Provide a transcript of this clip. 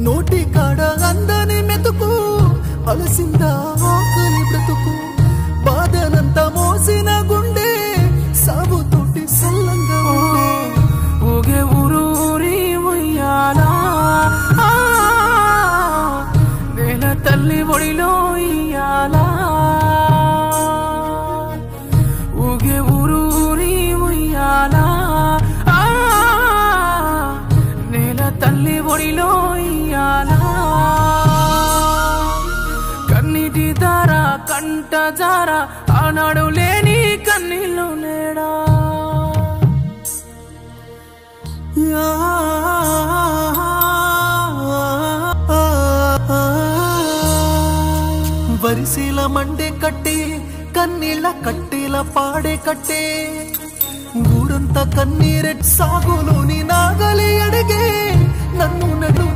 నోటి కాడ అందని మెతుకు అలసిందా ఆకలి బ్రతుకు బాధనంతా మోసిన గుండె సాగుతోటి సల్లంగా ఊగే ఊరూరి ఉయ్యాలా నేల తల్లి ఒడిలో ఇయ్యాలా ఊగే ఊరూరి ఉయ్యాలా నేల తల్లి ఒడిలో ఇయ్యాలా కన్నీటి దార కంట జార ఆనాడు లేని కన్నీళ్ళు నేడా వరిసీల మండే కట్టే కన్నీళ్ళ కట్టేల పాడే కట్టే ఊరంతా కన్నీరెట్ సాగులోని నాగలి అడిగే నన్ను నన్ను